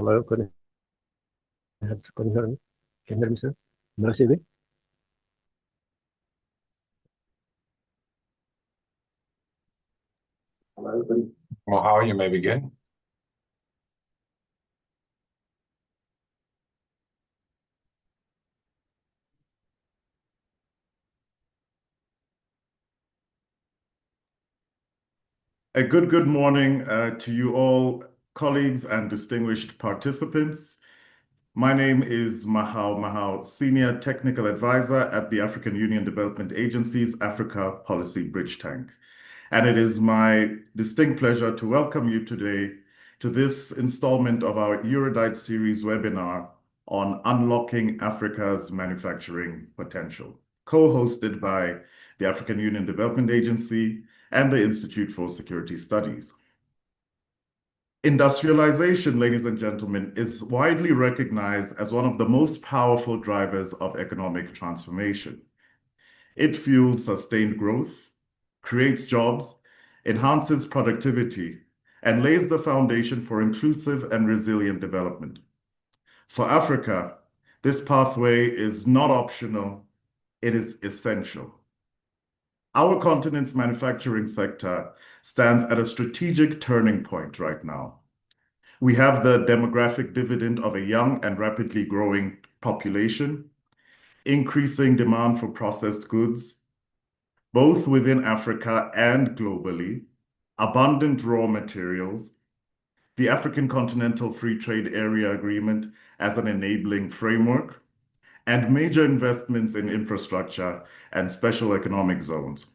Hello, can you hear me? Can you hear me, sir? Am I receiving? Hello, Well, how you may begin. A good morning to you all, colleagues and distinguished participants. My name is Mahau, Senior Technical Advisor at the African Union Development Agency's Africa Policy Bridge Tank. And it is my distinct pleasure to welcome you today to this installment of our Erudite Series webinar on Unlocking Africa's Manufacturing Potential, co-hosted by the African Union Development Agency and the Institute for Security Studies. Industrialization, ladies and gentlemen, is widely recognized as one of the most powerful drivers of economic transformation. It fuels sustained growth, creates jobs, enhances productivity, and lays the foundation for inclusive and resilient development. For Africa, this pathway is not optional, it is essential. Our continent's manufacturing sector stands at a strategic turning point right now. We have the demographic dividend of a young and rapidly growing population, increasing demand for processed goods, both within Africa and globally, abundant raw materials, the African Continental Free Trade Area Agreement as an enabling framework, and major investments in infrastructure and special economic zones.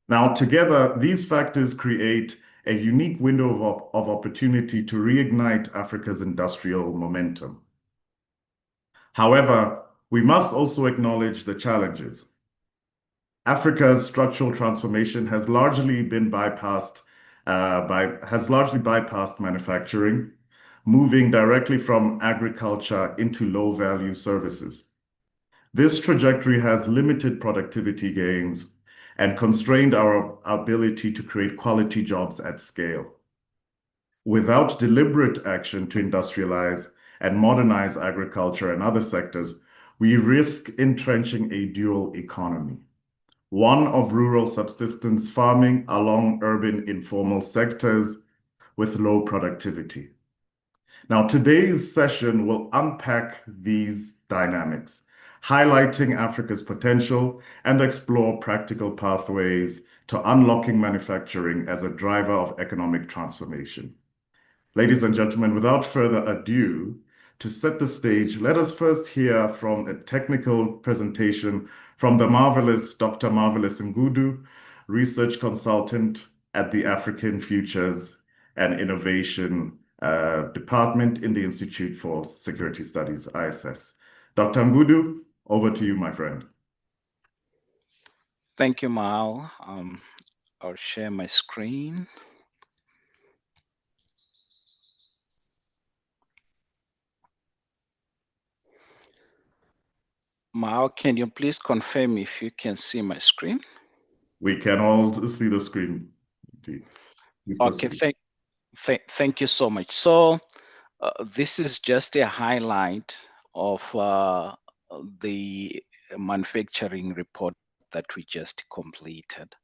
Now, together, these factors create a unique window of opportunity to reignite Africa's industrial momentum. However, we must also acknowledge the challenges. Africa's structural transformation has largely bypassed manufacturing, moving directly from agriculture into low-value services. This trajectory has limited productivity gains and constrained our ability to create quality jobs at scale. Without deliberate action to industrialize and modernize agriculture and other sectors, we risk entrenching a dual economy, one of rural subsistence farming along urban informal sectors with low productivity. Now, today's session will unpack these dynamics, highlighting Africa's potential and explore practical pathways to unlocking manufacturing as a driver of economic transformation. Ladies and gentlemen, without further ado, to set the stage, let us first hear from a technical presentation from the marvelous Dr. Marvelous Ngudu, research consultant at the African Futures and Innovation Department in the Institute for Security Studies, ISS. Dr. Ngudu, over to you, my friend. Thank you, Mao. I'll share my screen. Mao, can you please confirm if you can see my screen? We can all see the screen, indeed. Okay, thank you so much. So this is just a highlight of the manufacturing report that we just completed.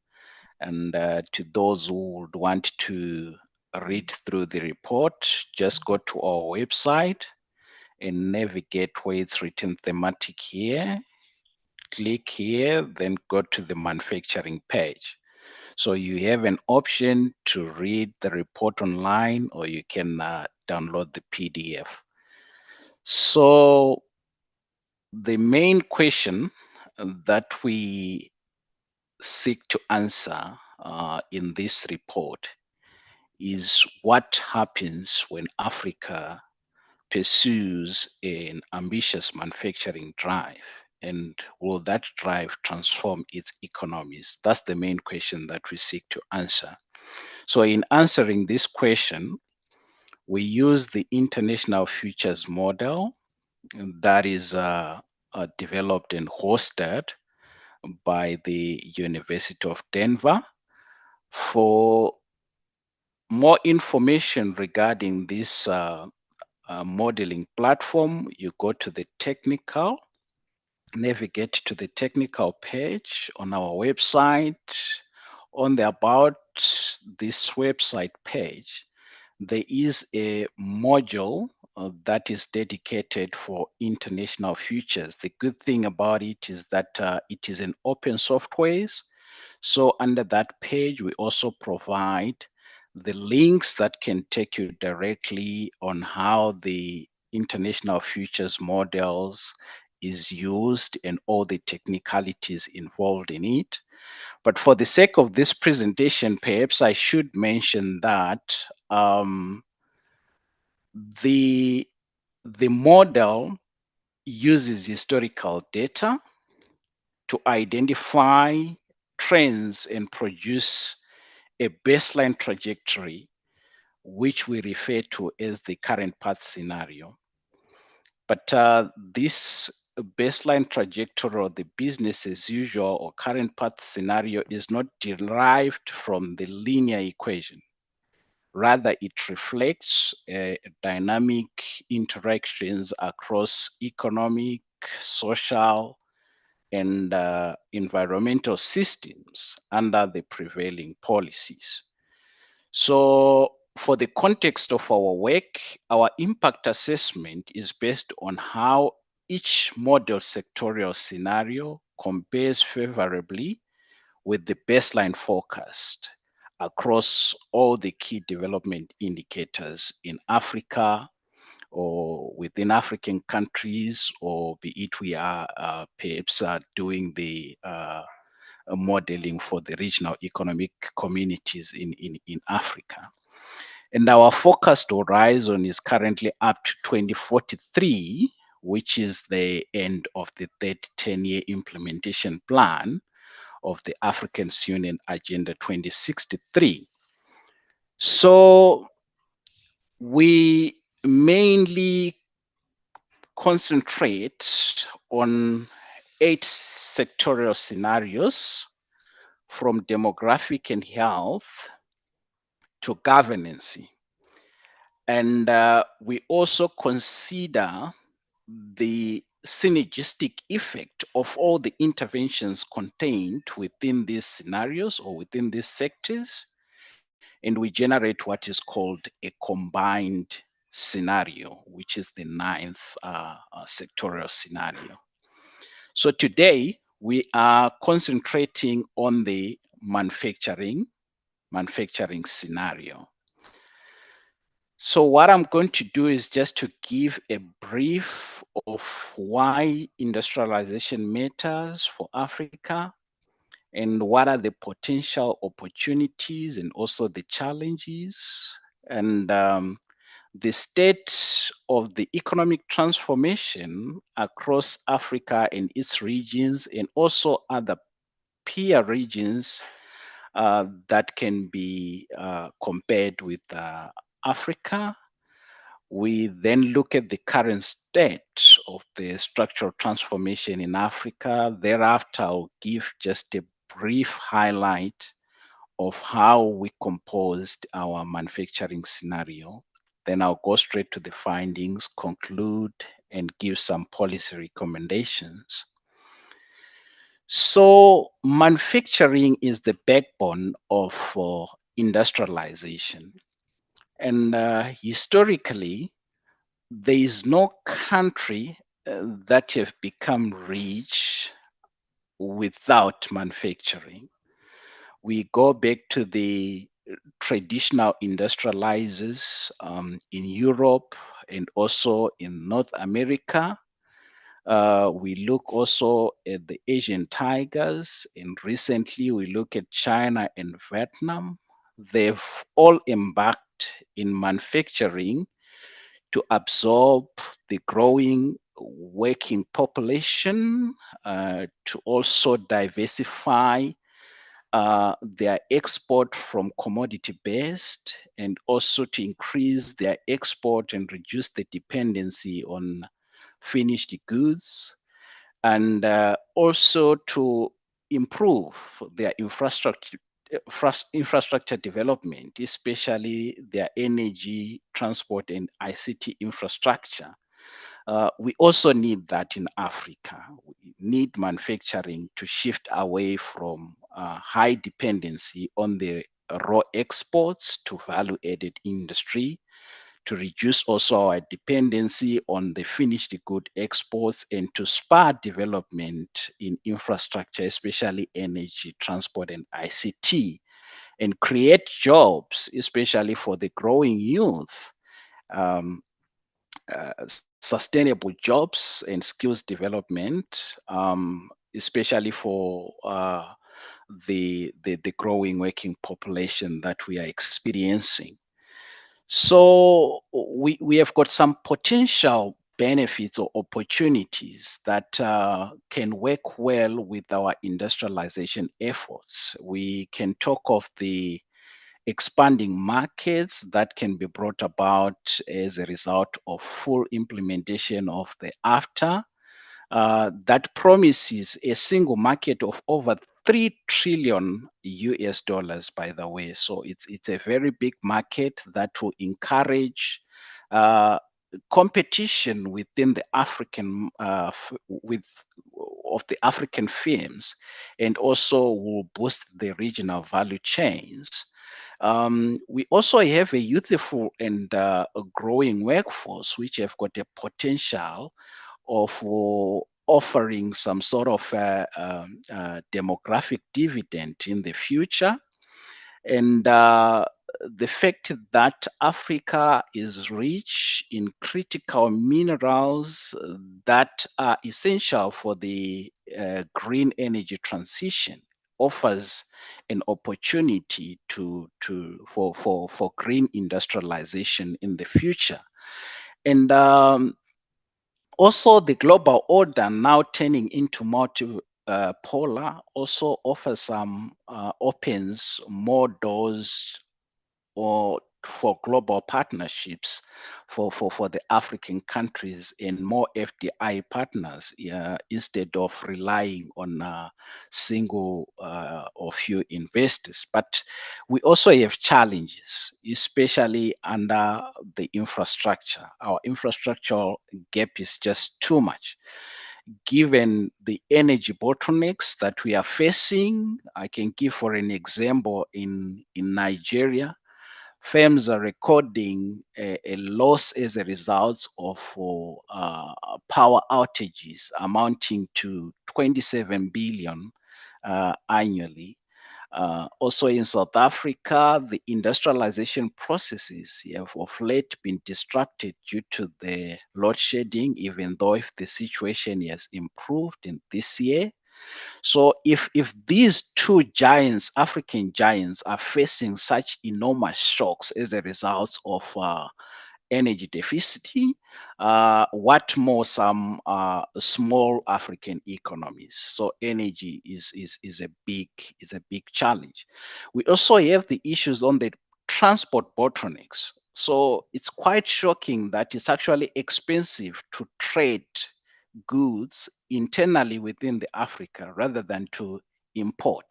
And to those who would want to read through the report, just go to our website and navigate where it's written thematic here. Click here, then go to the manufacturing page. So you have an option to read the report online, or you can download the PDF. So the main question that we seek to answer in this report is what happens when Africa pursues an ambitious manufacturing drive, and will that drive transform its economies? That's the main question that we seek to answer. So in answering this question, we use the International Futures Model that is developed and hosted by the University of Denver. For more information regarding this modeling platform, you go to the technical, navigate to the technical page on our website. On the About this website page, there is a module that is dedicated for international futures. The good thing about it is that it is an open software. So under that page, we also provide the links that can take you directly on how the international futures models is used and all the technicalities involved in it. But for the sake of this presentation, perhaps I should mention that the model uses historical data to identify trends and produce a baseline trajectory, which we refer to as the current path scenario. But this baseline trajectory or the business as usual or current path scenario is not derived from the linear equation. Rather, it reflects dynamic interactions across economic, social, and environmental systems under the prevailing policies. So for the context of our work, our impact assessment is based on how each model sectorial scenario compares favorably with the baseline forecast across all the key development indicators in Africa or within African countries, or be it we are perhaps doing the modeling for the regional economic communities in Africa. And our forecast horizon is currently up to 2043, which is the end of the third 10-year implementation plan of the African Union Agenda 2063. So we mainly concentrate on 8 sectorial scenarios, from demographic and health to governance. And we also consider the synergistic effect of all the interventions contained within these scenarios or within these sectors. And we generate what is called a combined scenario, which is the 9th sectorial scenario. So today we are concentrating on the manufacturing scenario. So what I'm going to do is just to give a brief of why industrialization matters for Africa and what are the potential opportunities and also the challenges, and the state of the economic transformation across Africa and its regions, and also other peer regions that can be compared with Africa. We then look at the current state of the structural transformation in Africa. Thereafter, I'll give just a brief highlight of how we composed our manufacturing scenario. Then I'll go straight to the findings, conclude, and give some policy recommendations. So manufacturing is the backbone of industrialization. And historically, there is no country that have become rich without manufacturing. We go back to the traditional industrializers in Europe and also in North America. We look also at the Asian tigers, and recently we look at China and Vietnam. They've all embarked in manufacturing to absorb the growing working population, to also diversify their export from commodity based, and also to increase their export and reduce the dependency on finished goods, and also to improve their infrastructure development, especially their energy, transport, and ICT infrastructure. We also need that in Africa. We need manufacturing to shift away from high dependency on the raw exports to value-added industry, to reduce also our dependency on the finished good exports, and to spur development in infrastructure, especially energy, transport, and ICT, and create jobs, especially for the growing youth. Um, Sustainable jobs and skills development, especially for the growing working population that we are experiencing. So we have got some potential benefits or opportunities that can work well with our industrialization efforts. We can talk of the expanding markets that can be brought about as a result of full implementation of the AFTA, that promises a single market of over 3 trillion US dollars, by the way. So it's a very big market that will encourage uh, competition within the African with of the African firms, and also will boost the regional value chains. We also have a youthful and a growing workforce, which have got a potential of offering some sort of demographic dividend in the future. And the fact that Africa is rich in critical minerals that are essential for the green energy transition offers an opportunity for green industrialization in the future. And also, the global order now turning into multi-polar also offers some opens more doors or for global partnerships for the African countries and more FDI partners, instead of relying on single or few investors. But we also have challenges, especially under the infrastructure. Our infrastructural gap is just too much. Given the energy bottlenecks that we are facing, I can give for an example in Nigeria, firms are recording a loss as a result of power outages amounting to 27 billion annually. Also in South Africa, the industrialization processes have of late been disrupted due to the load shedding, even though if the situation has improved in this year. So if these two giants, African giants, are facing such enormous shocks as a result of energy deficit, what more some small African economies? So energy is a big challenge. We also have the issues on the transport bottlenecks. So it's quite shocking that it's actually expensive to trade goods internally within the Africa rather than to import.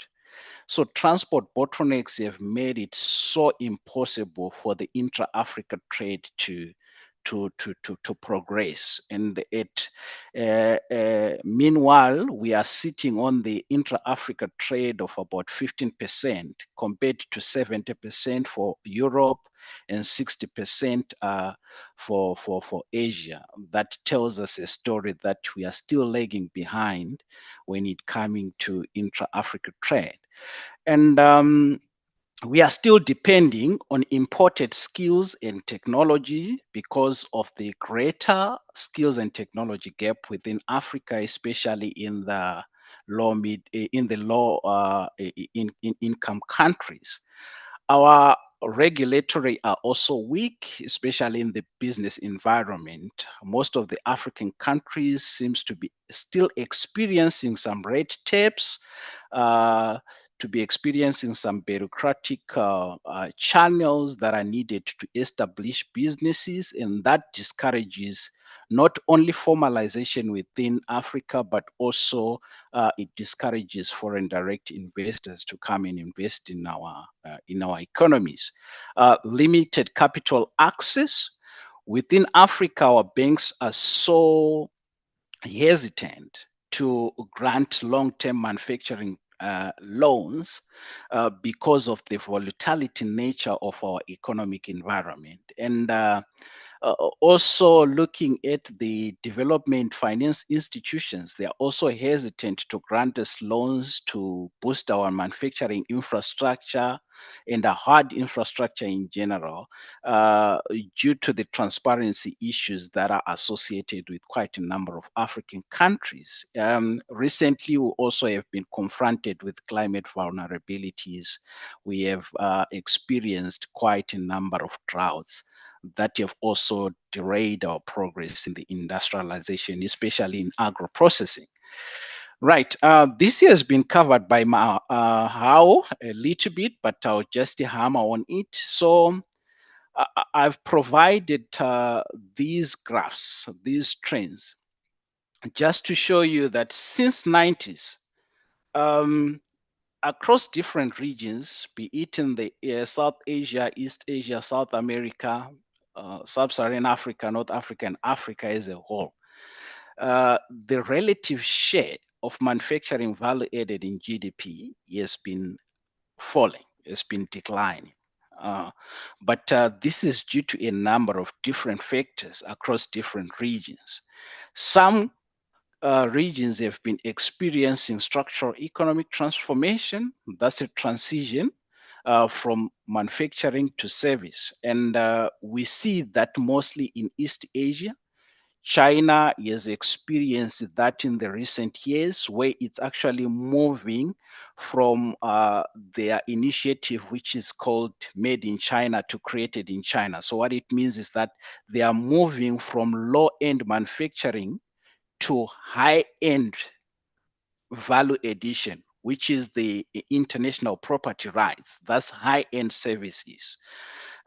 So transport bottlenecks have made it so impossible for the intra-Africa trade to progress. And meanwhile, we are sitting on the intra-Africa trade of about 15% compared to 70% for Europe and 60% for Asia. That tells us a story that we are still lagging behind when it coming to intra-Africa trade. And we are still depending on imported skills and technology because of the greater skills and technology gap within Africa, especially in the low income countries. Our regulatory are also weak, especially in the business environment. Most of the African countries seems to be still experiencing some red tapes, to be experiencing some bureaucratic channels that are needed to establish businesses, and that discourages not only formalization within Africa, but also it discourages foreign direct investors to come and invest in our economies. Limited capital access. Within Africa, our banks are so hesitant to grant long-term manufacturing loans because of the volatility nature of our economic environment. And also looking at the development finance institutions, they are also hesitant to grant us loans to boost our manufacturing infrastructure and the hard infrastructure in general, due to the transparency issues that are associated with quite a number of African countries. Recently, we also have been confronted with climate vulnerabilities. We have experienced quite a number of droughts that have also delayed our progress in the industrialization, especially in agro-processing. Right. This has been covered by how a little bit, but I'll just hammer on it. So I've provided these graphs, these trends, just to show you that since 90s, across different regions, be it in the South Asia, East Asia, South America, Sub-Saharan Africa, North Africa, and Africa as a whole, the relative share of manufacturing value added in GDP has been falling, has been declining. But this is due to a number of different factors across different regions. Some regions have been experiencing structural economic transformation. That's a transition from manufacturing to service. And we see that mostly in East Asia. China has experienced that in the recent years, where it's actually moving from their initiative, which is called Made in China, to Created in China. So what it means is that they are moving from low-end manufacturing to high-end value addition, which is the international property rights. That's high-end services.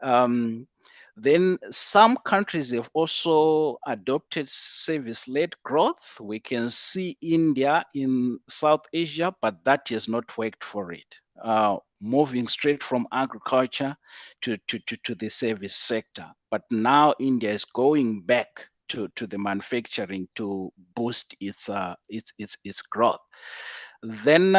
Um, then some countries have also adopted service-led growth. We can see India in South Asia, but that has not worked for it. Moving straight from agriculture to the service sector. But now India is going back to the manufacturing to boost its growth. Then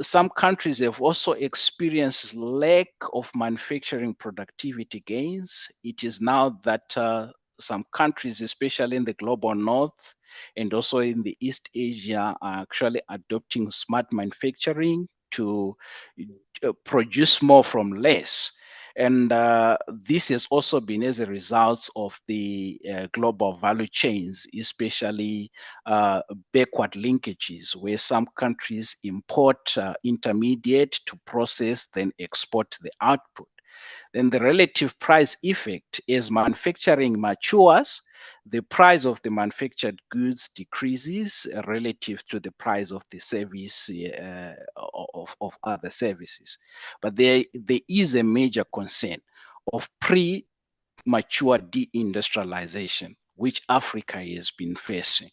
some countries have also experienced lack of manufacturing productivity gains. It is now that some countries, especially in the global north and also in the East Asia, are actually adopting smart manufacturing to produce more from less. And this has also been as a result of the global value chains, especially backward linkages, where some countries import intermediate to process, then export the output. Then the relative price effect, as manufacturing matures, the price of the manufactured goods decreases relative to the price of the service of other services. But there is a major concern of premature deindustrialization, which Africa has been facing.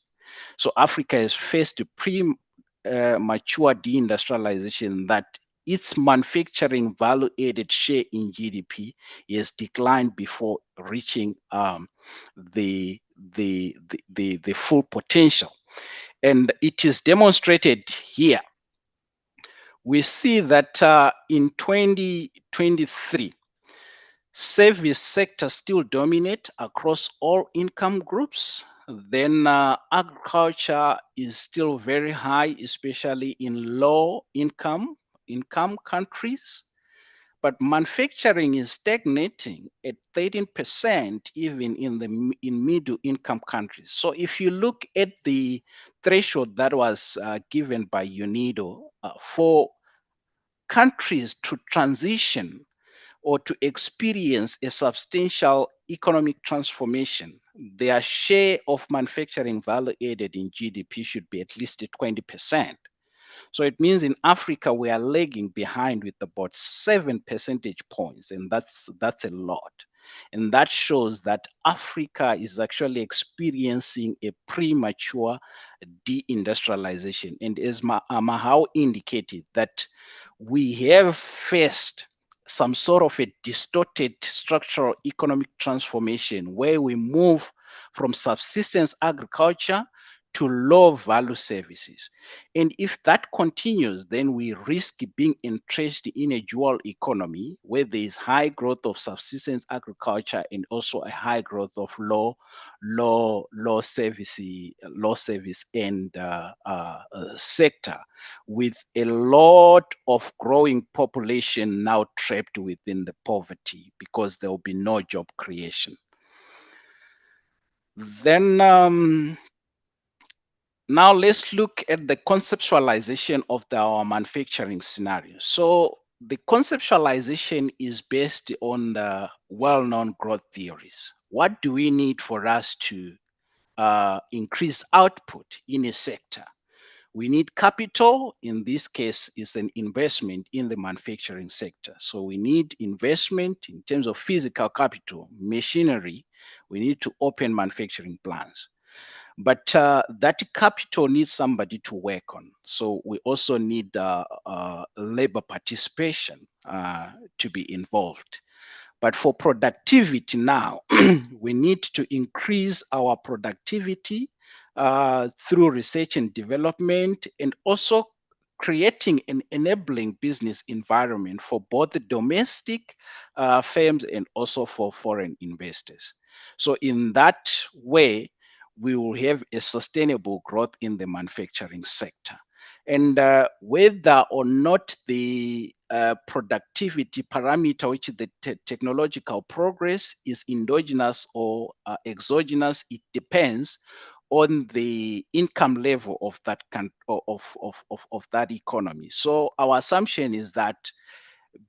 So Africa has faced a premature deindustrialization that its manufacturing value added share in GDP has declined before reaching the full potential. And it is demonstrated here. We see that in 2023, service sector still dominate across all income groups. Then agriculture is still very high, especially in low income countries. But manufacturing is stagnating at 13%, even in middle income countries. So if you look at the threshold that was given by UNIDO for countries to transition or to experience a substantial economic transformation, their share of manufacturing value added in GDP should be at least 20%. So it means in Africa, we are lagging behind with about 7 percentage points, and that's a lot. And that shows that Africa is actually experiencing a premature deindustrialization. And as Mahao indicated, that we have faced some sort of a distorted structural economic transformation where we move from subsistence agriculture to low value services. And if that continues, then we risk being entrenched in a dual economy where there is high growth of subsistence agriculture and also a high growth of low service and sector, with a lot of growing population now trapped within the poverty because there will be no job creation. Then now let's look at the conceptualization of our manufacturing scenario. So the conceptualization is based on the well-known growth theories. What do we need for us to increase output in a sector? We need capital. In this case, is an investment in the manufacturing sector. So we need investment in terms of physical capital, machinery. We need to open manufacturing plants. But that capital needs somebody to work on. So we also need labor participation to be involved. But for productivity now, we need to increase our productivity through research and development, and also creating an enabling business environment for both the domestic firms and also for foreign investors. So in that way, we will have a sustainable growth in the manufacturing sector. And whether or not the productivity parameter, which the technological progress is endogenous or exogenous, it depends on the income level of that of that economy. So our assumption is that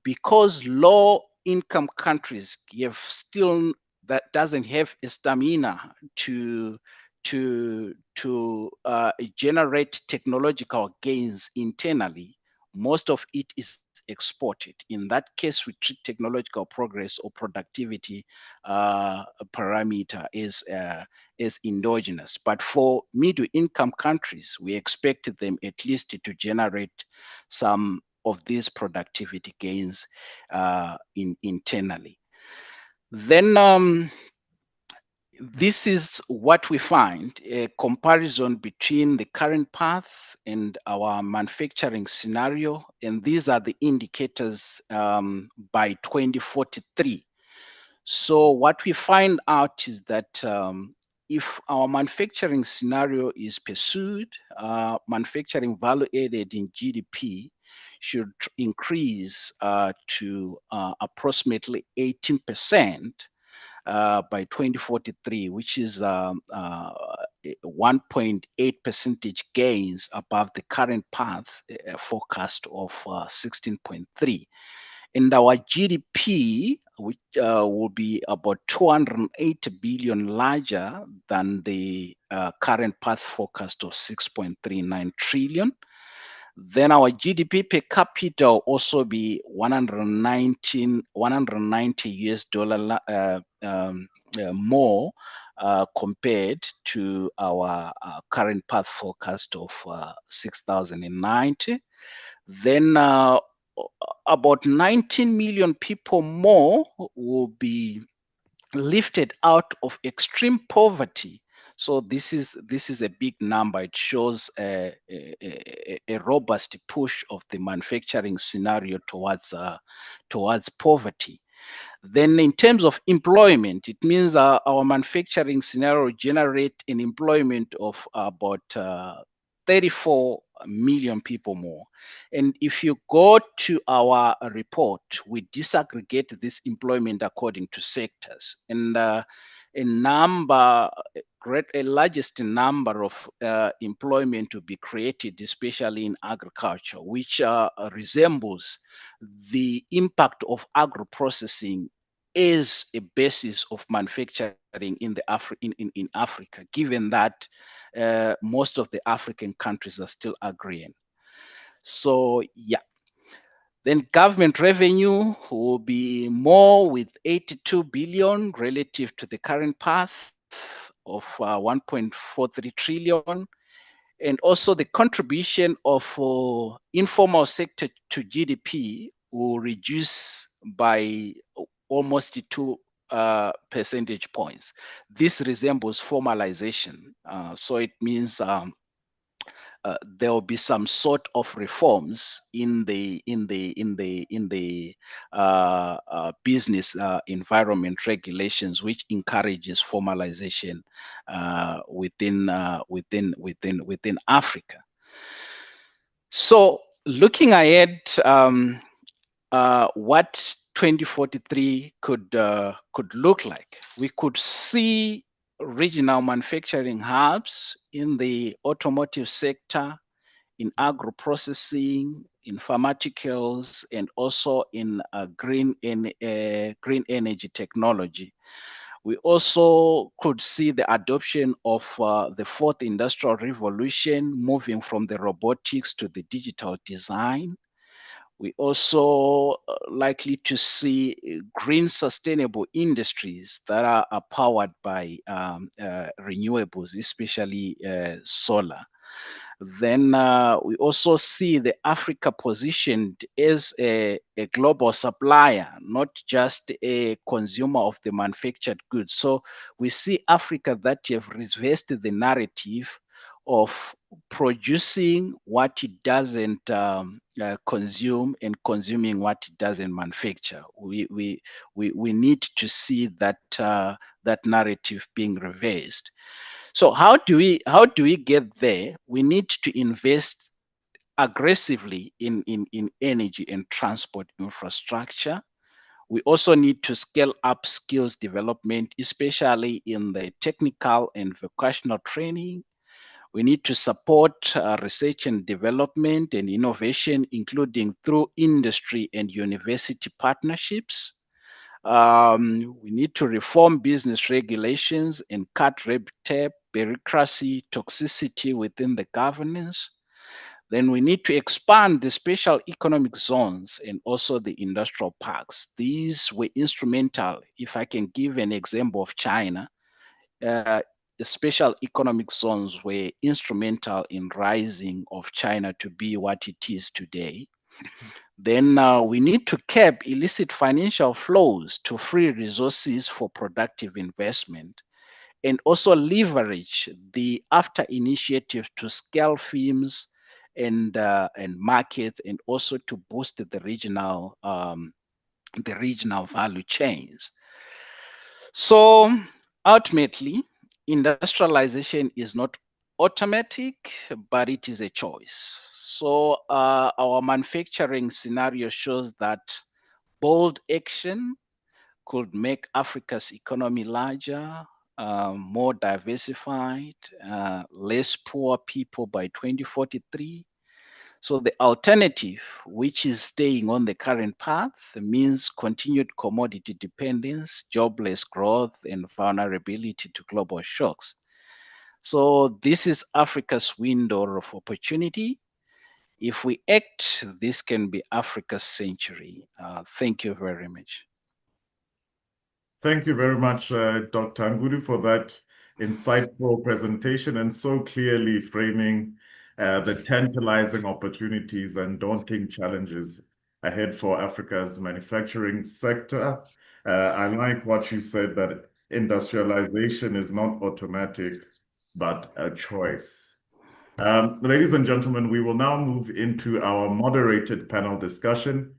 because low income countries have still that doesn't have a stamina to generate technological gains internally, most of it is exported. In that case, we treat technological progress or productivity parameter as endogenous. But for middle income countries, we expect them at least to generate some of these productivity gains internally. Then this is what we find, a comparison between the current path and our manufacturing scenario. And these are the indicators by 2043. So what we find out is that if our manufacturing scenario is pursued, manufacturing value added in GDP should increase to approximately 18% by 2043, which is 1.8 percentage gains above the current path forecast of 16.3. And our GDP, which will be about 280 billion larger than the current path forecast of 6.39 trillion. Then our GDP per capita will also be 190 US dollar more compared to our current path forecast of 6,090. Then about 19 million people more will be lifted out of extreme poverty. So this is a big number. It shows a robust push of the manufacturing scenario towards poverty. Then in terms of employment, it means our manufacturing scenario generate an employment of about 34 million people more. And if you go to our report, we disaggregate this employment according to sectors. And a largest number of employment to be created, especially in agriculture, which resembles the impact of agro-processing is a basis of manufacturing in Africa, given that most of the African countries are still agrarian. So yeah, Then government revenue will be more with 82 billion relative to the current path of 1.43 trillion. And also the contribution of informal sector to GDP will reduce by almost 2 percentage points. This resembles formalization. So it means there will be some sort of reforms in the business environment regulations, which encourages formalization within Africa. So looking ahead, what 2043 could look like, we could see regional manufacturing hubs in the automotive sector, in agro-processing, in pharmaceuticals, and also in green energy technology. We also could see the adoption of the fourth industrial revolution, moving from the robotics to the digital design. We also likely to see green sustainable industries that are powered by renewables, especially solar. Then we also see the Africa positioned as a global supplier, not just a consumer of the manufactured goods. So we see Africa that have reversed the narrative of producing what it doesn't consume and consuming what it doesn't manufacture. We need to see that that narrative being reversed. So how do we get there? We need to invest aggressively in energy and transport infrastructure. We also need to scale up skills development, especially in the technical and vocational training. We need to support research and development and innovation, including through industry and university partnerships. We need to reform business regulations and cut red tape, bureaucracy, toxicity within the governance. Then we need to expand the special economic zones and also the industrial parks. These were instrumental. If I can give an example of China, uh, the special economic zones were instrumental in rising of China to be what it is today. Then we need to cap illicit financial flows to free resources for productive investment, and also leverage the AFTA initiative to scale firms and markets, and also to boost the regional value chains. So ultimately, industrialization is not automatic, but it is a choice. So our manufacturing scenario shows that bold action could make Africa's economy larger, more diversified, less poor people by 2043. So the alternative, which is staying on the current path, means continued commodity dependence, jobless growth, and vulnerability to global shocks. So this is Africa's window of opportunity. If we act, this can be Africa's century. Thank you very much. Thank you very much, Dr. Ngudu, for that insightful presentation and so clearly framing the tantalizing opportunities and daunting challenges ahead for Africa's manufacturing sector. I like what you said, that industrialization is not automatic, but a choice. Ladies and gentlemen, we will now move into our moderated panel discussion.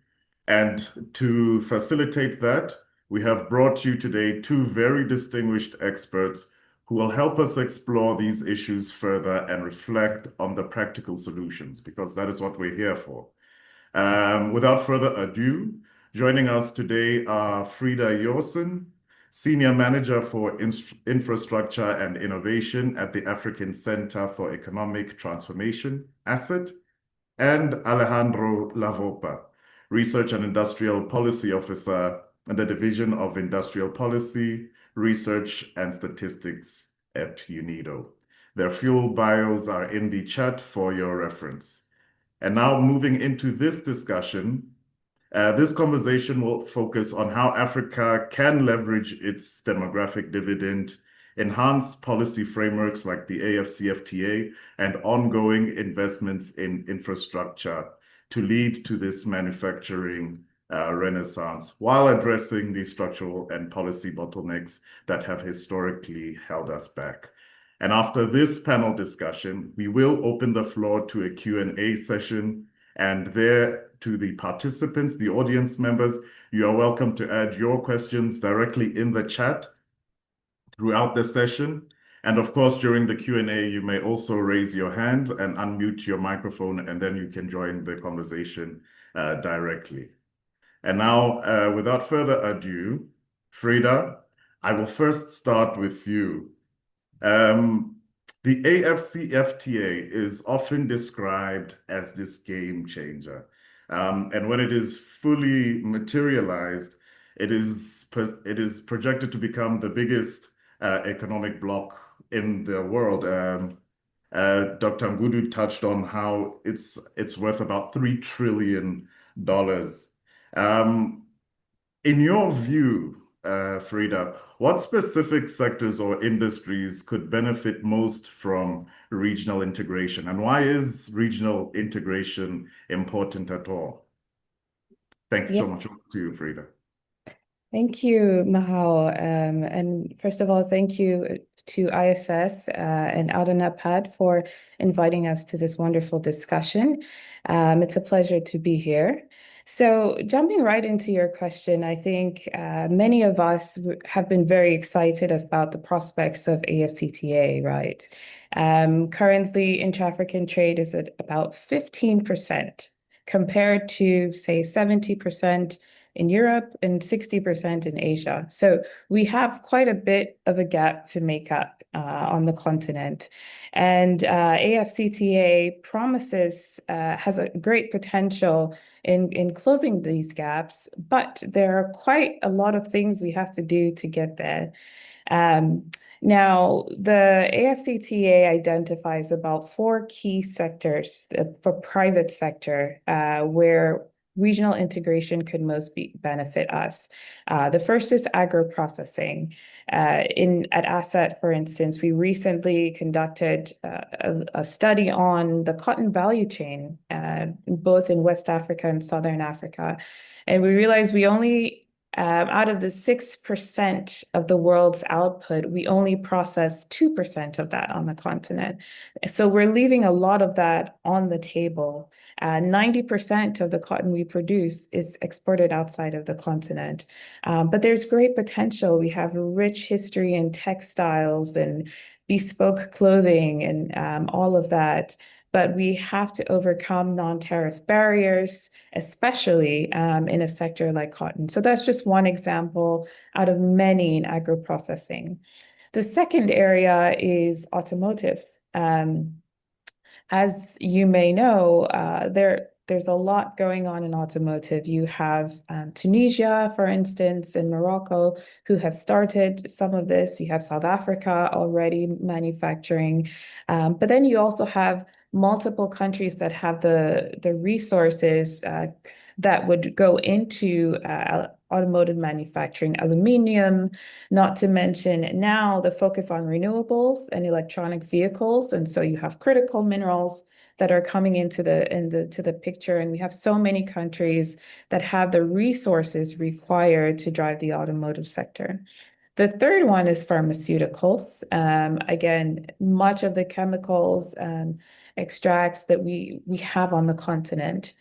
And to facilitate that, we have brought you today two very distinguished experts who will help us explore these issues further and reflect on the practical solutions, because that is what we're here for. Without further ado, joining us today are Frida Jorsen, Senior Manager for Infrastructure and Innovation at the African Center for Economic Transformation, ACID, and Alejandro Lavopa, Research and Industrial Policy Officer in the Division of Industrial Policy, Research and Statistics at UNIDO. Their full bios are in the chat for your reference. And now moving into this discussion, This conversation will focus on how Africa can leverage its demographic dividend, enhance policy frameworks like the AFCFTA, and ongoing investments in infrastructure to lead to this manufacturing renaissance, while addressing the structural and policy bottlenecks that have historically held us back. And after this panel discussion, we will open the floor to a Q&A session. And there, to the participants, the audience members, you are welcome to add your questions directly in the chat throughout the session. And of course, during the Q&A, you may also raise your hand and unmute your microphone, and then you can join the conversation directly. And now, without further ado, Frida, I will first start with you. The AFCFTA is often described as this game changer. And when it is fully materialized, it is projected to become the biggest economic bloc in the world. Dr. Ngudu touched on how it's worth about $3 trillion. In your view, Frida, what specific sectors or industries could benefit most from regional integration, and why is regional integration important at all? Thank you so much. Over to you, Frida. Thank you, Mahal. And first of all, thank you to ISS and Aldenapad for inviting us to this wonderful discussion. It's a pleasure to be here. So jumping right into your question, I think many of us have been very excited about the prospects of AFCTA, right? Currently, intra-African trade is at about 15% compared to, say, 70% in Europe and 60% in Asia. So we have quite a bit of a gap to make up on the continent. And AFCTA promises, has a great potential in closing these gaps, but there are quite a lot of things we have to do to get there. Now, the AFCTA identifies about 4 key sectors for private sector where regional integration could most benefit us. The first is agro-processing. At Asset, for instance, we recently conducted a study on the cotton value chain, both in West Africa and Southern Africa. And we realized we only, out of the 6% of the world's output, we only process 2% of that on the continent. So we're leaving a lot of that on the table. 90% of the cotton we produce is exported outside of the continent. But there's great potential. We have a rich history in textiles and bespoke clothing and all of that. But we have to overcome non-tariff barriers, especially in a sector like cotton. So that's just one example out of many in agro-processing. The second area is automotive. As you may know, there's a lot going on in automotive. You have Tunisia, for instance, and Morocco, who have started some of this. You have South Africa already manufacturing. But then you also have multiple countries that have the resources that would go into automotive manufacturing, aluminum, not to mention now the focus on renewables and electronic vehicles. And so you have critical minerals that are coming into the picture. And we have so many countries that have the resources required to drive the automotive sector. The third one is pharmaceuticals. Again, much of the chemicals extracts that we have on the continent.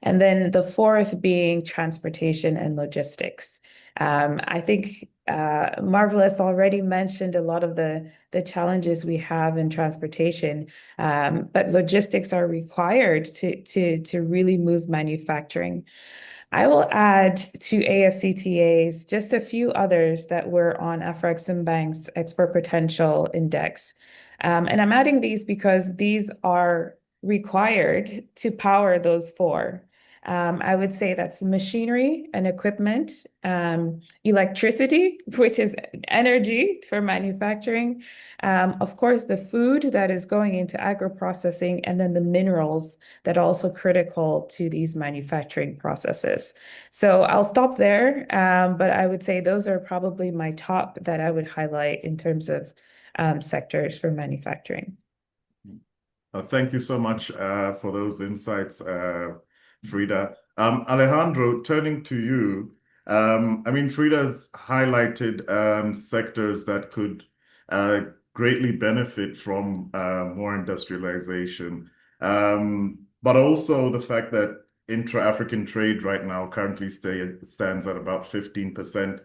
And then the fourth being transportation and logistics. I think Marvelous already mentioned a lot of the challenges we have in transportation, but logistics are required to really move manufacturing. I will add to AFCTA's just a few others that were on Afreximbank's Export Potential Index. And I'm adding these because these are required to power those 4. I would say that's machinery and equipment, electricity, which is energy for manufacturing, of course, the food that is going into agro-processing, and then the minerals that are also critical to these manufacturing processes. So I'll stop there, but I would say those are probably my top that I would highlight in terms of sectors for manufacturing. Thank you so much for those insights, Frida. Alejandro, turning to you, I mean, Frida's highlighted sectors that could greatly benefit from more industrialization, but also the fact that intra-African trade right now currently stands at about 15%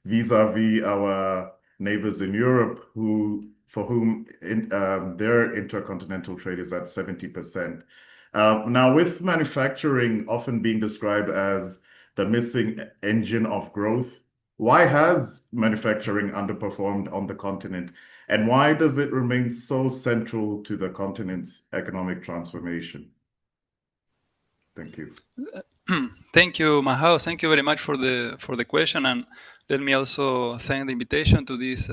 vis-a-vis our neighbors in Europe, for whom their intercontinental trade is at 70%. Now, with manufacturing often being described as the missing engine of growth, why has manufacturing underperformed on the continent? And why does it remain so central to the continent's economic transformation? Thank you. Thank you, Mahao. Thank you very much for the question, and let me also thank the invitation to this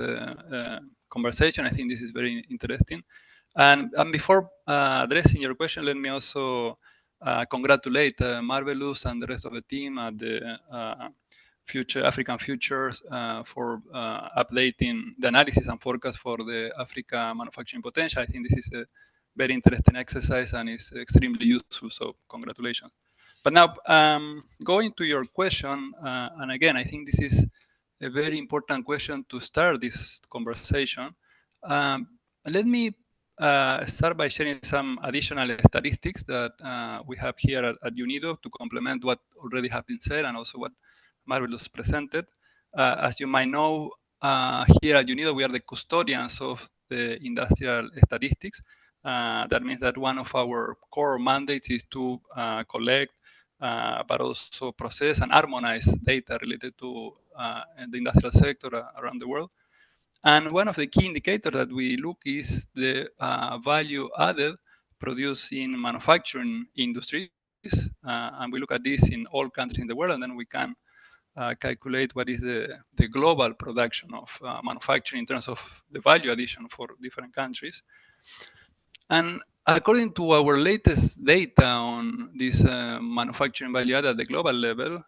conversation. I think this is very interesting. And before addressing your question, let me also congratulate Marvelous and the rest of the team at the Future African Futures for updating the analysis and forecast for the Africa manufacturing potential. I think this is a very interesting exercise and is extremely useful. So congratulations. But now, going to your question, and again, I think this is a very important question to start this conversation. Let me start by sharing some additional statistics that we have here at UNIDO to complement what already have been said and also what Marvelous presented. As you might know, here at UNIDO, we are the custodians of the industrial statistics. That means that one of our core mandates is to collect, but also process and harmonize data related to the industrial sector around the world. And one of the key indicators that we look is the value added produced in manufacturing industries. And we look at this in all countries in the world, and then we can calculate what is the global production of manufacturing in terms of the value addition for different countries. And according to our latest data on this manufacturing value added at the global level,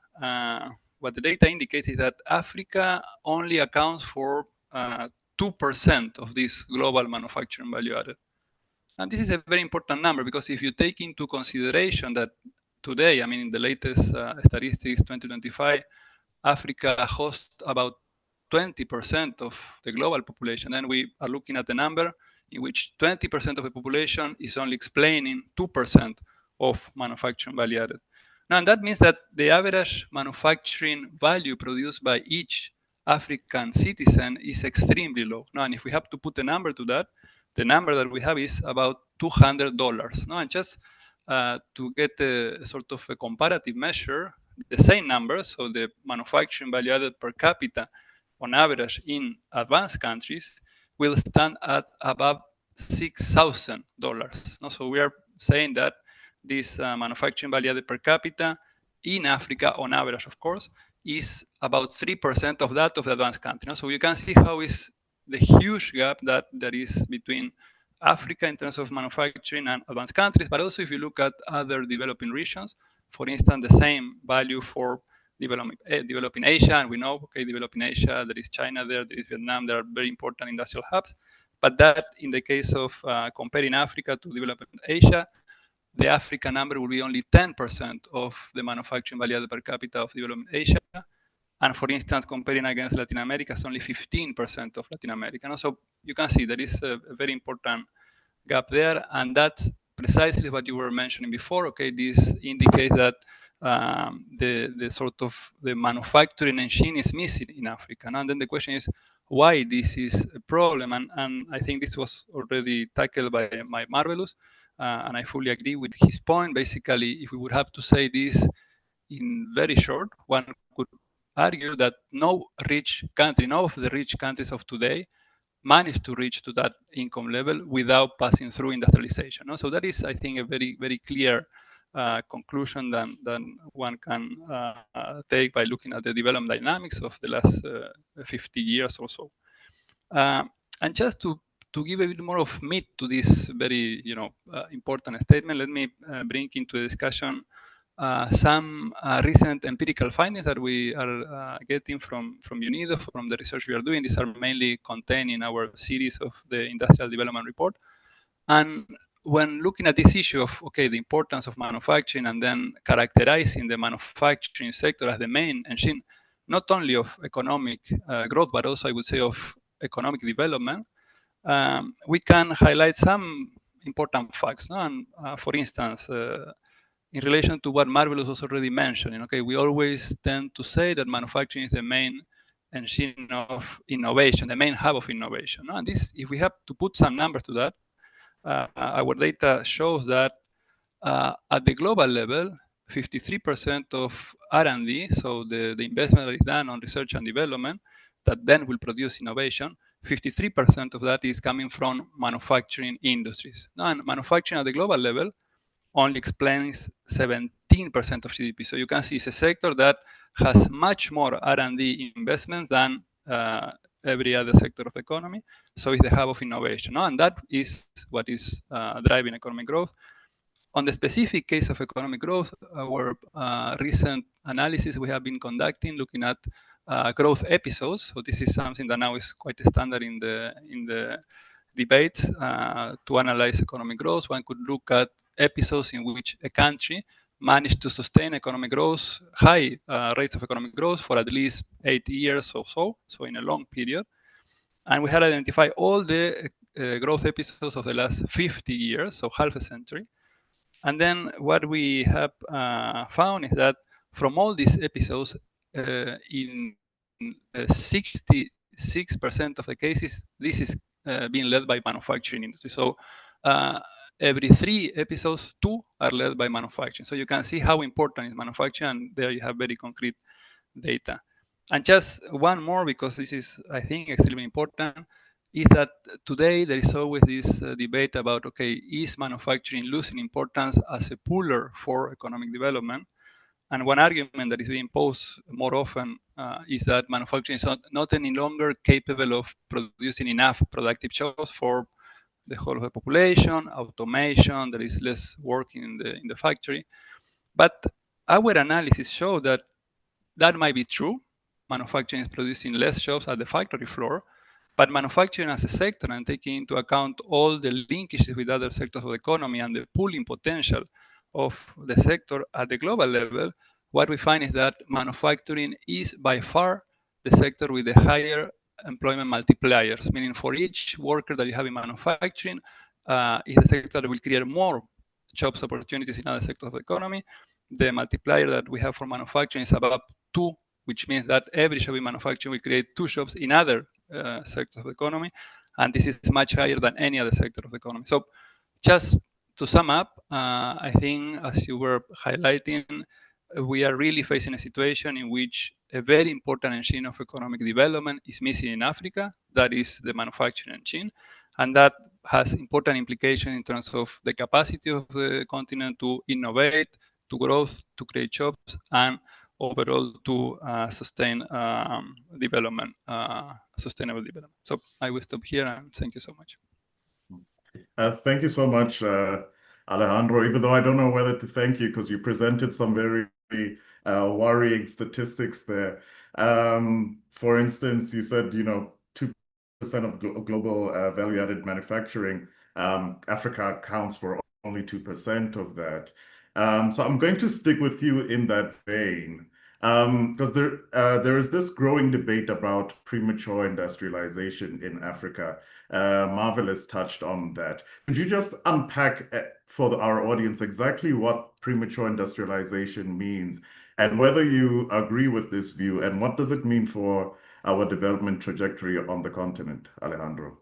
what the data indicates is that Africa only accounts for 2% of this global manufacturing value added. And this is a very important number because if you take into consideration that today, I mean, in the latest statistics 2025, Africa hosts about 20% of the global population, then we are looking at the number in which 20% of the population is only explaining 2% of manufacturing value added. Now, and that means that the average manufacturing value produced by each African citizen is extremely low. Now, and if we have to put a number to that, the number that we have is about $200. No, and just to get a sort of a comparative measure, the same number, so the manufacturing value added per capita on average in advanced countries will stand at about $6,000. No? So we are saying that this manufacturing value added per capita in Africa, on average, of course, is about 3% of that of the advanced country. No? So you can see how is the huge gap that there is between Africa in terms of manufacturing and advanced countries, but also if you look at other developing regions, for instance, the same value for developing Asia, and we know, okay, developing Asia, there is China there is Vietnam, there are very important industrial hubs, but that in the case of comparing Africa to developing Asia, the African number will be only 10% of the manufacturing value added per capita of developing Asia. And for instance, comparing against Latin America, it's only 15% of Latin America. No? So you can see there is a very important gap there, and that's precisely what you were mentioning before. Okay, this indicates that the sort of the manufacturing engine is missing in Africa. And then the question is why this is a problem, and I think this was already tackled by Marvelous, and I fully agree with his point. Basically, if we would have to say this in very short, one could argue that no rich country, none of the rich countries of today managed to reach to that income level without passing through industrialization. No? So that is, I think, a very, very clear conclusion than one can take by looking at the development dynamics of the last 50 years or so. And just to give a bit more of meat to this very important statement, let me bring into the discussion some recent empirical findings that we are getting from UNIDO, from the research we are doing. These are mainly contained in our series of the Industrial Development Report. And when looking at this issue of, okay, the importance of manufacturing and then characterizing the manufacturing sector as the main engine, not only of economic growth, but also I would say of economic development, we can highlight some important facts. No? And for instance, in relation to what Marvelous was already mentioning, okay, we always tend to say that manufacturing is the main engine of innovation, the main hub of innovation. No? And this, if we have to put some numbers to that, our data shows that at the global level, 53% of R&D, so the investment that is done on research and development, that then will produce innovation, 53% of that is coming from manufacturing industries. Now, and manufacturing at the global level only explains 17% of GDP. So you can see it's a sector that has much more R&D investment than every other sector of the economy. So it's the hub of innovation. No? And that is what is driving economic growth. On the specific case of economic growth, our recent analysis we have been conducting, looking at growth episodes. So this is something that now is quite standard in the debates to analyze economic growth. One could look at episodes in which a country managed to sustain economic growth, high rates of economic growth for at least 8 years or so in a long period. And we had identified all the growth episodes of the last 50 years, so half a century. And then what we have found is that from all these episodes, in 66% of the cases, this is being led by manufacturing industry. So every 3 episodes, 2 are led by manufacturing. So you can see how important is manufacturing, and there you have very concrete data. And just one more, because this is, I think, extremely important, is that today there is always this debate about, okay, is manufacturing losing importance as a puller for economic development? And one argument that is being posed more often is that manufacturing is not any longer capable of producing enough productive jobs for the whole of the population, automation, there is less work in the factory. But our analysis show that that might be true. Manufacturing is producing less jobs at the factory floor, but manufacturing as a sector, and taking into account all the linkages with other sectors of the economy and the pooling potential of the sector at the global level, what we find is that manufacturing is by far the sector with the higher employment multipliers, meaning for each worker that you have in manufacturing, is the sector that will create more jobs opportunities in other sectors of the economy. The multiplier that we have for manufacturing is about 2, which means that every job in manufacturing will create 2 jobs in other sectors of the economy, and this is much higher than any other sector of the economy. So just to sum up, I think as you were highlighting, we are really facing a situation in which a very important engine of economic development is missing in Africa, that is the manufacturing engine, and that has important implications in terms of the capacity of the continent to innovate, to growth, to create jobs, and overall to sustain development, sustainable development. So I will stop here, and thank you so much. Thank you so much, Alejandro, even though I don't know whether to thank you because you presented some very worrying statistics there. For instance, you said, 2% of global value-added manufacturing, Africa accounts for only 2% of that. So I'm going to stick with you in that vein, because there is this growing debate about premature industrialization in Africa. Marvelous touched on that. Could you just unpack for our audience exactly what premature industrialization means and whether you agree with this view, and what does it mean for our development trajectory on the continent, Alejandro?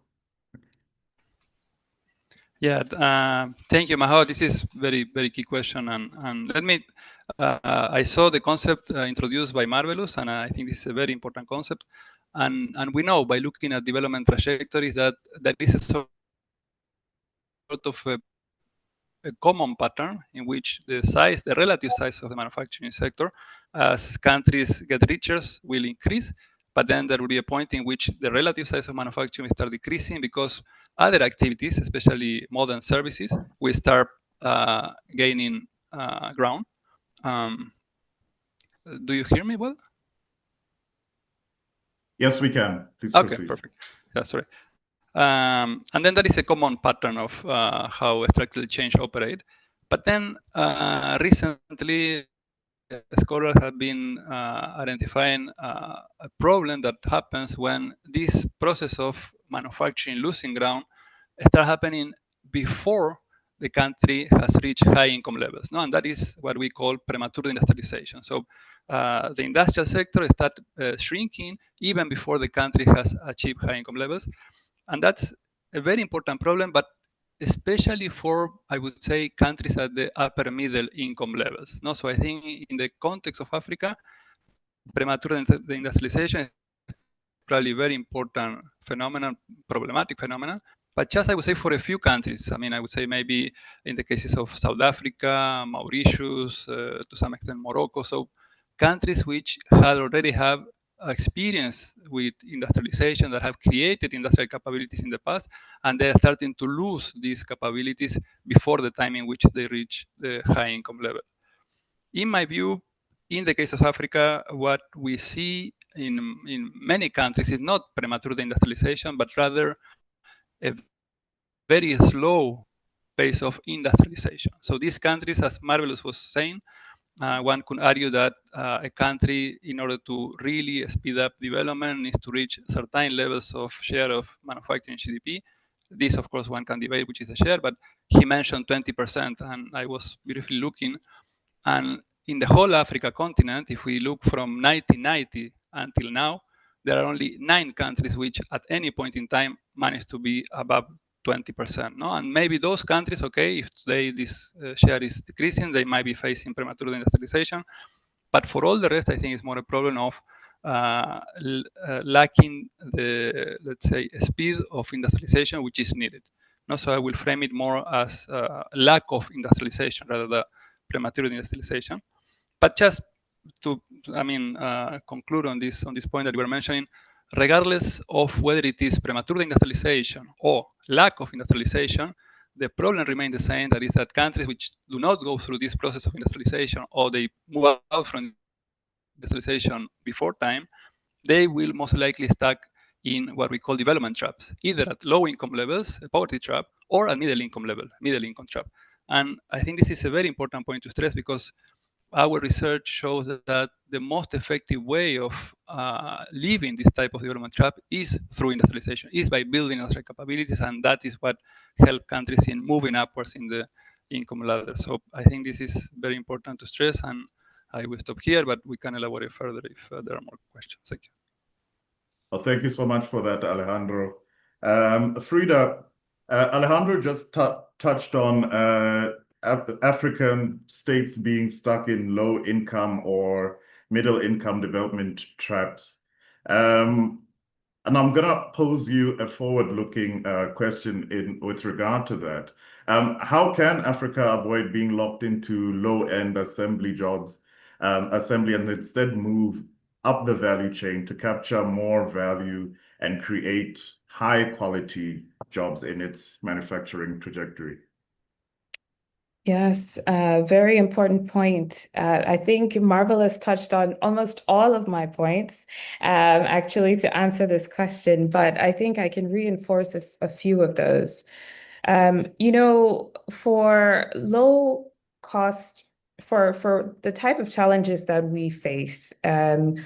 Yeah, thank you, Maho. This is very, very key question, and let me. I saw the concept introduced by Marvelous, and I think this is a very important concept. And we know by looking at development trajectories that there is a sort of a a common pattern in which the relative size of the manufacturing sector, as countries get richer, will increase. But then there will be a point in which the relative size of manufacturing will start decreasing because other activities, especially modern services, will start gaining ground. Do you hear me well? Yes, we can. Please Okay, proceed. perfect. Yeah, sorry. And then that is a common pattern of how structural change operate. But then recently, scholars have been identifying a problem that happens when this process of manufacturing losing ground start happening before the country has reached high income levels. No? And that is what we call premature industrialization. So the industrial sector start shrinking even before the country has achieved high income levels. And that's a very important problem, but especially for, I would say, countries at the upper middle income levels. No? So I think in the context of Africa, premature industrialization is probably a very important phenomenon, problematic phenomenon. But just, I would say, for a few countries. I mean, I would say maybe in the cases of South Africa, Mauritius, to some extent Morocco. So countries which had already have experience with industrialization, that have created industrial capabilities in the past, and they're starting to lose these capabilities before the time in which they reach the high income level. In my view, in the case of Africa, what we see in many countries is not premature industrialization, but rather a very slow pace of industrialization. So these countries, as Marvelous was saying, one could argue that a country, in order to really speed up development, needs to reach certain levels of share of manufacturing GDP. This, of course, one can debate which is the share, but he mentioned 20%, and I was briefly looking. And in the whole Africa continent, if we look from 1990 until now, there are only 9 countries which at any point in time managed to be above 20%. No? And maybe those countries, okay, if today this share is decreasing, they might be facing premature industrialization. But for all the rest, I think it's more a problem of lacking the, let's say, speed of industrialization which is needed. No? So I will frame it more as lack of industrialization rather than premature industrialization. But just to, I mean, conclude on this point that you were mentioning, regardless of whether it is premature industrialization or lack of industrialization, the problem remains the same. That is that countries which do not go through this process of industrialization, or they move out from industrialization before time, they will most likely stuck in what we call development traps, either at low income levels, a poverty trap, or at middle income level, middle income trap. And I think this is a very important point to stress, because our research shows that the most effective way of leaving this type of development trap is through industrialization, is by building industrial capabilities, and that is what helps countries in moving upwards in the income ladder. So I think this is very important to stress, and I will stop here, but we can elaborate further if there are more questions. Thank you. Well, thank you so much for that, Alejandro. Frida, Alejandro just touched on African states being stuck in low income or middle income development traps. And I'm going to pose you a forward-looking question with regard to that. How can Africa avoid being locked into low-end assembly jobs, and instead move up the value chain to capture more value and create high-quality jobs in its manufacturing trajectory? Yes, very important point. I think Marvelous touched on almost all of my points, actually, to answer this question, but I think I can reinforce a few of those. For low cost, for the type of challenges that we face, on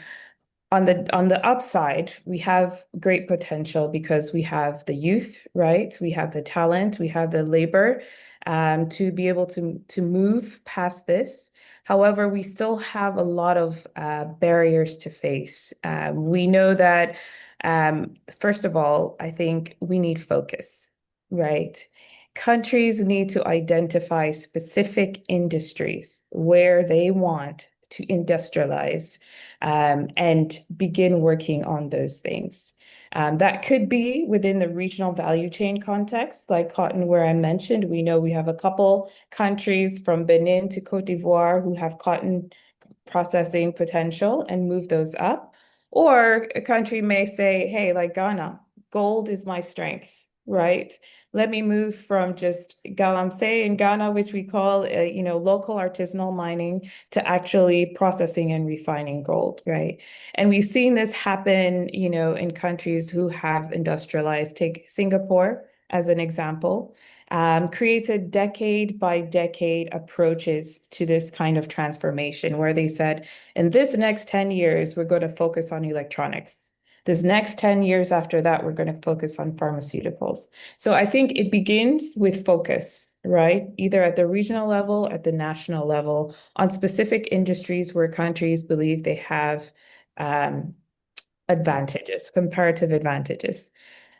the upside, we have great potential because we have the youth, right? We have the talent, we have the labor to be able to move past this. However, we still have a lot of barriers to face. We know that, first of all, I think we need focus, right? Countries need to identify specific industries where they want to industrialize and begin working on those things. That could be within the regional value chain context, like cotton, where I mentioned. We know we have a couple countries from Benin to Cote d'Ivoire who have cotton processing potential and move those up. Or a country may say, hey, like Ghana, gold is my strength, right? Let me move from just galamsey in Ghana, which we call, local artisanal mining, to actually processing and refining gold, right? And we've seen this happen, in countries who have industrialized. Take Singapore as an example. Created decade by decade approaches to this kind of transformation where they said, in this next 10 years, we're going to focus on electronics. This next 10 years after that, we're going to focus on pharmaceuticals. So I think it begins with focus, right? Either at the regional level, at the national level, on specific industries where countries believe they have advantages, comparative advantages.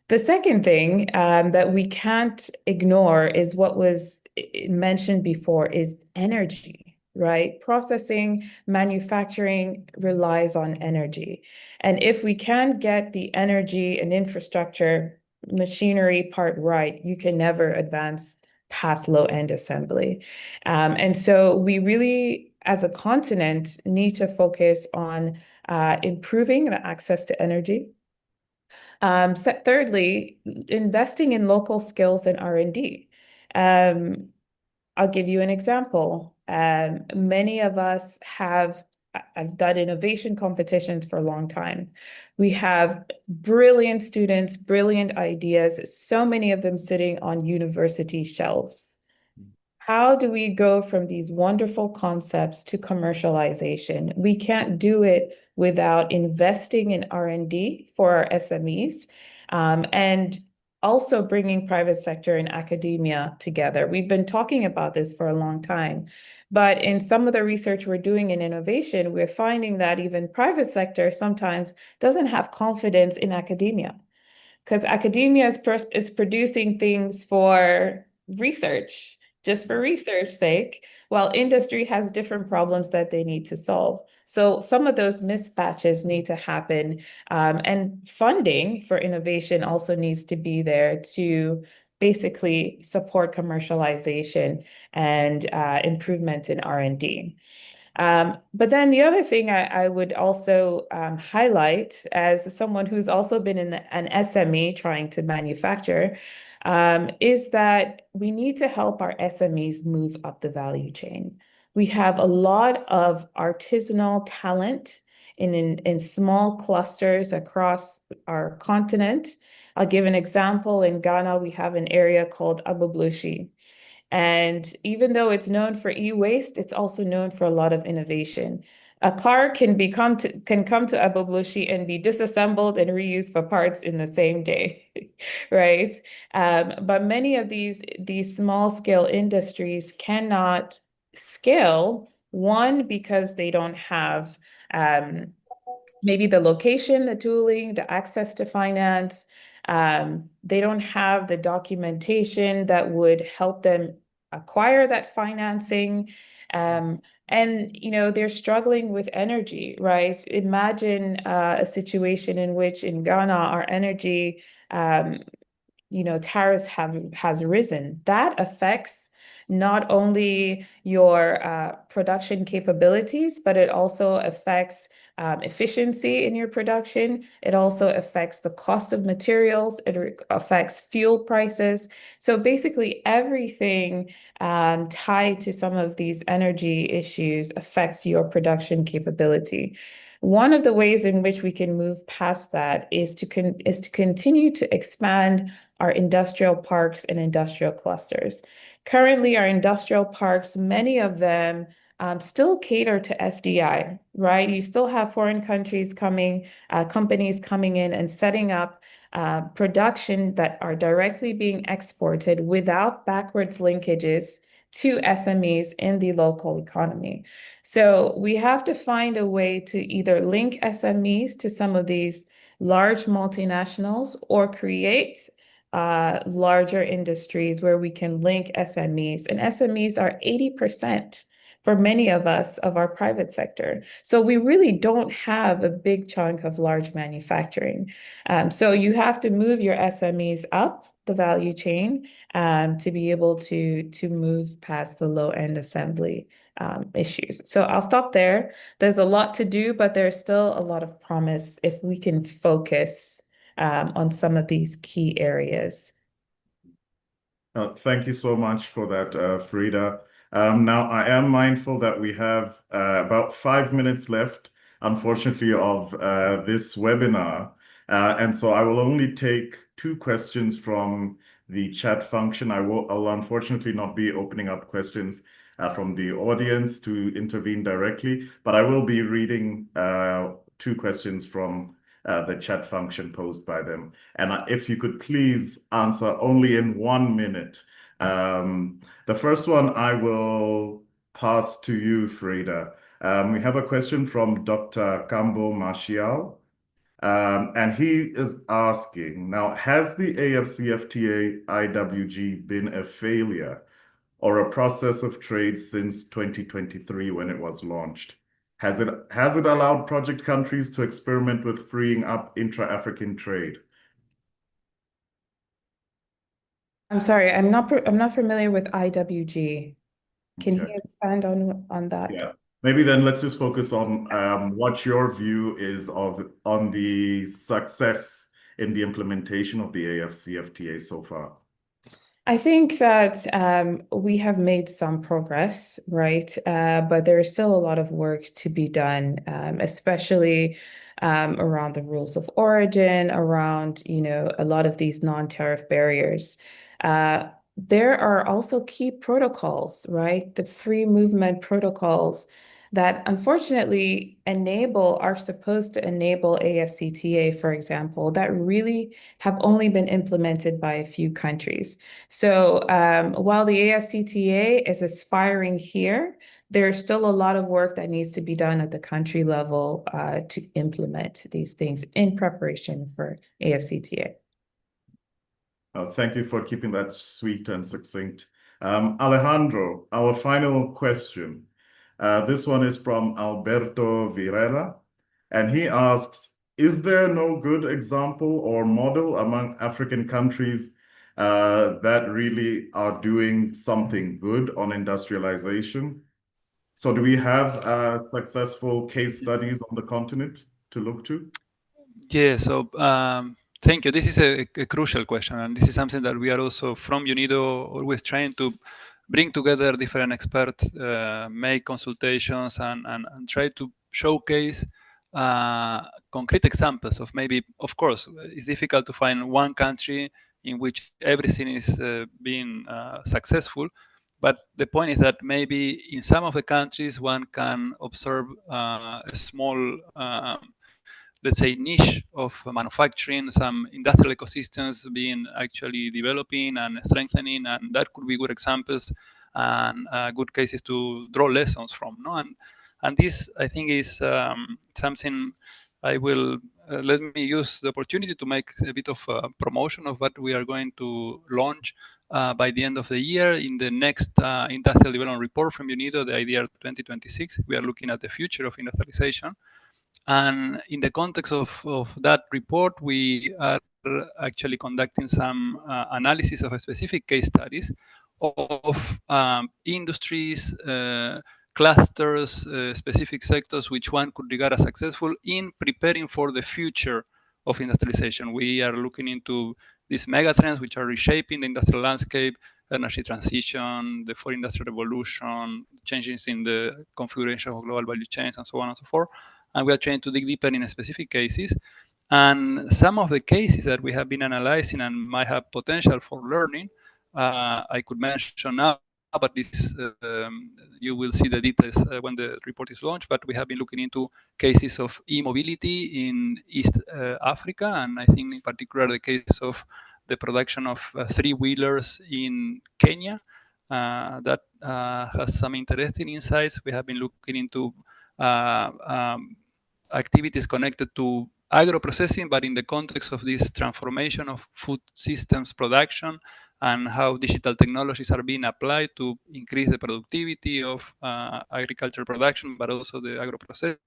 The second thing that we can't ignore is what was mentioned before is energy, right? Processing, manufacturing relies on energy. And if we can get the energy and infrastructure machinery part right, you can never advance past low-end assembly. And so we really, as a continent, need to focus on improving the access to energy. Thirdly, investing in local skills and R&D. I'll give you an example. Many of us I've done innovation competitions for a long time. We have brilliant students, brilliant ideas, so many of them sitting on university shelves. How do we go from these wonderful concepts to commercialization? We can't do it without investing in R&D for our SMEs, and also bringing private sector and academia together. We've been talking about this for a long time, but in some of the research we're doing in innovation, we're finding that even private sector sometimes doesn't have confidence in academia, because academia is producing things for research, just for research sake, while industry has different problems that they need to solve. So some of those mismatches need to happen, and funding for innovation also needs to be there to basically support commercialization and improvement in R&D. But then the other thing I would also highlight as someone who's also been in an SME trying to manufacture, is that we need to help our SMEs move up the value chain. We have a lot of artisanal talent in small clusters across our continent. I'll give an example. In Ghana, we have an area called Abublushi. And even though it's known for e-waste, it's also known for a lot of innovation. A car can come to Abublushi and be disassembled and reused for parts in the same day, right? But many of these small scale industries cannot scale, one, because they don't have maybe the location, the tooling, the access to finance. They don't have the documentation that would help them acquire that financing. And they're struggling with energy, right? Imagine a situation in which in Ghana, our energy tariffs has risen. That affects not only your production capabilities, but it also affects efficiency in your production. It also affects the cost of materials. It affects fuel prices. So basically everything tied to some of these energy issues affects your production capability. One of the ways in which we can move past that is to continue to expand our industrial parks and industrial clusters. Currently, our industrial parks, many of them still cater to FDI, right? You still have foreign companies coming in and setting up production that are directly being exported without backwards linkages to SMEs in the local economy. So we have to find a way to either link SMEs to some of these large multinationals or create larger industries where we can link SMEs. And SMEs are 80% for many of us of our private sector. So we really don't have a big chunk of large manufacturing. So you have to move your SMEs up the value chain to be able to move past the low end assembly issues. So I'll stop there. There's a lot to do, but there's still a lot of promise if we can focus on some of these key areas. Thank you so much for that, Frida. Now, I am mindful that we have about 5 minutes left, unfortunately, of this webinar. And so I will only take 2 questions from the chat function. I'll unfortunately not be opening up questions from the audience to intervene directly, but I will be reading 2 questions from the chat function posed by them. And if you could please answer only in 1 minute. The first one I will pass to you, Frida. We have a question from Dr. Cambo Marcial. And he is asking, now, has the AFCFTA IWG been a failure or a process of trade since 2023 when it was launched? Has it allowed project countries to experiment with freeing up intra-African trade? I'm sorry, I'm not familiar with IWG. Can you Okay. expand on that? Yeah. Maybe then let's just focus on what your view is on the success in the implementation of the AFCFTA so far. I think that we have made some progress, right? But there's still a lot of work to be done, especially around the rules of origin, around, a lot of these non-tariff barriers. There are also key protocols, right? The free movement protocols that unfortunately are supposed to enable AFCTA, for example, that really have only been implemented by a few countries. So while the AFCTA is aspiring here, there's still a lot of work that needs to be done at the country level to implement these things in preparation for AFCTA. Thank you for keeping that sweet and succinct. Alejandro, our final question. This one is from Alberto Virela, and he asks, is there no good example or model among African countries that really are doing something good on industrialization? So do we have successful case studies on the continent to look to? Yeah, so thank you. This is a crucial question, and this is something that we are also from UNIDO always trying to bring together different experts, make consultations, and try to showcase concrete examples of maybe, of course, it's difficult to find one country in which everything is being successful. But the point is that maybe in some of the countries, one can observe a small let's say, niche of manufacturing, some industrial ecosystems being actually developing and strengthening, and that could be good examples and good cases to draw lessons from. No, and this I think is something I will let me use the opportunity to make a bit of promotion of what we are going to launch by the end of the year in the next industrial development report from UNIDO, the IDR 2026. We are looking at the future of industrialization. And in the context of that report, we are actually conducting some analysis of specific case studies of industries, clusters, specific sectors, which one could regard as successful in preparing for the future of industrialization. We are looking into these megatrends which are reshaping the industrial landscape, energy transition, the fourth industrial revolution, changes in the configuration of global value chains, and so on and so forth. And we are trying to dig deeper in specific cases. And some of the cases that we have been analyzing and might have potential for learning, I could mention now, but this you will see the details when the report is launched. But we have been looking into cases of e-mobility in East Africa, and I think in particular the case of the production of three-wheelers in Kenya. That has some interesting insights. We have been looking into activities connected to agro processing, but in the context of this transformation of food systems production and how digital technologies are being applied to increase the productivity of agricultural production, but also the agro-processing.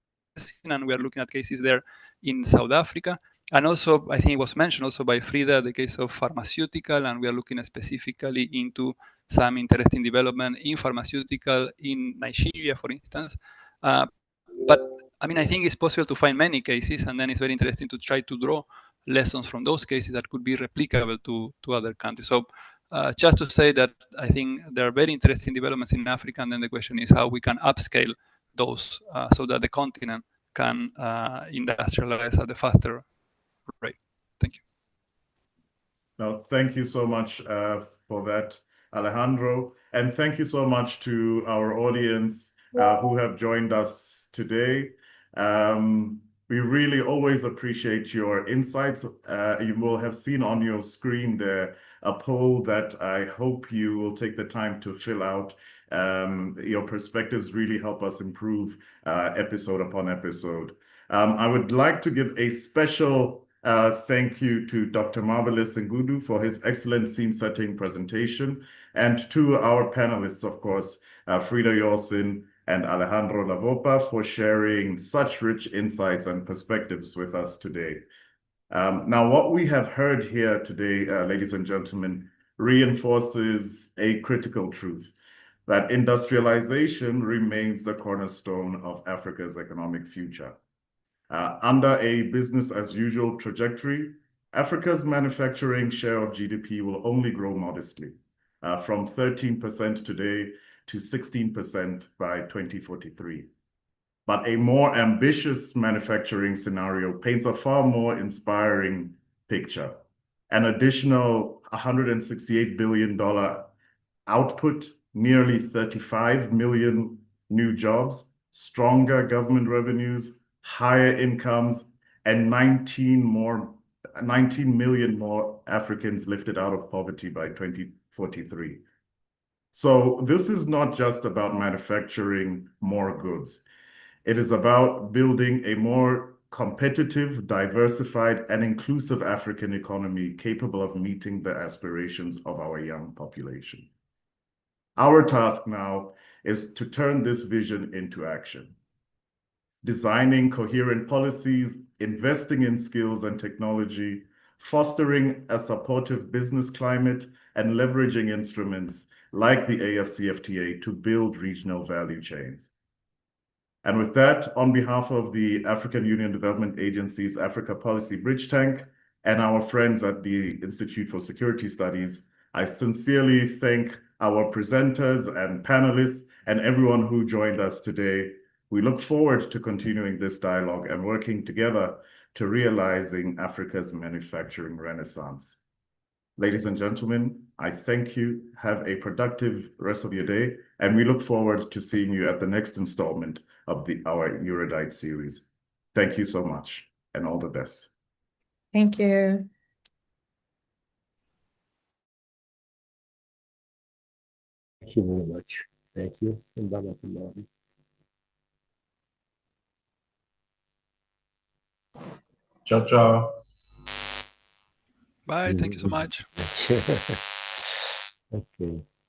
And we are looking at cases there in South Africa. And also, I think it was mentioned also by Frida, the case of pharmaceutical, and we are looking specifically into some interesting development in pharmaceutical in Nigeria, for instance. But I mean, I think it's possible to find many cases, and then it's very interesting to try to draw lessons from those cases that could be replicable to other countries. So just to say that I think there are very interesting developments in Africa, and then the question is how we can upscale those so that the continent can industrialize at a faster rate. Thank you. No, thank you so much for that, Alejandro. And thank you so much to our audience who have joined us today. We really always appreciate your insights. You will have seen on your screen there a poll that I hope you will take the time to fill out. Your perspectives really help us improve episode upon episode. I would like to give a special thank you to Dr. Marvelous Ngudu for his excellent scene-setting presentation, and to our panelists, of course, Frida Yorsin and Alejandro Lavopa, for sharing such rich insights and perspectives with us today. Now, what we have heard here today, ladies and gentlemen, reinforces a critical truth, that industrialization remains the cornerstone of Africa's economic future. Under a business-as-usual trajectory, Africa's manufacturing share of GDP will only grow modestly, from 13% today to 16% by 2043. But a more ambitious manufacturing scenario paints a far more inspiring picture. An additional $168 billion output, nearly 35 million new jobs, stronger government revenues, higher incomes, and 19 million more Africans lifted out of poverty by 2043. So this is not just about manufacturing more goods. It is about building a more competitive, diversified, and inclusive African economy capable of meeting the aspirations of our young population. Our task now is to turn this vision into action. Designing coherent policies, investing in skills and technology, fostering a supportive business climate, and leveraging instruments like the AFCFTA to build regional value chains. And with that, on behalf of the African Union Development Agency's Africa Policy Bridge Tank and our friends at the Institute for Security Studies, I sincerely thank our presenters and panelists and everyone who joined us today. We look forward to continuing this dialogue and working together to realizing Africa's manufacturing renaissance. Ladies and gentlemen, I thank you. Have a productive rest of your day, and we look forward to seeing you at the next installment of our Eurodite series. Thank you so much, and all the best. Thank you. Thank you very much. Thank you. And bye-bye. Ciao, ciao. Bye. Thank you so much. Okay.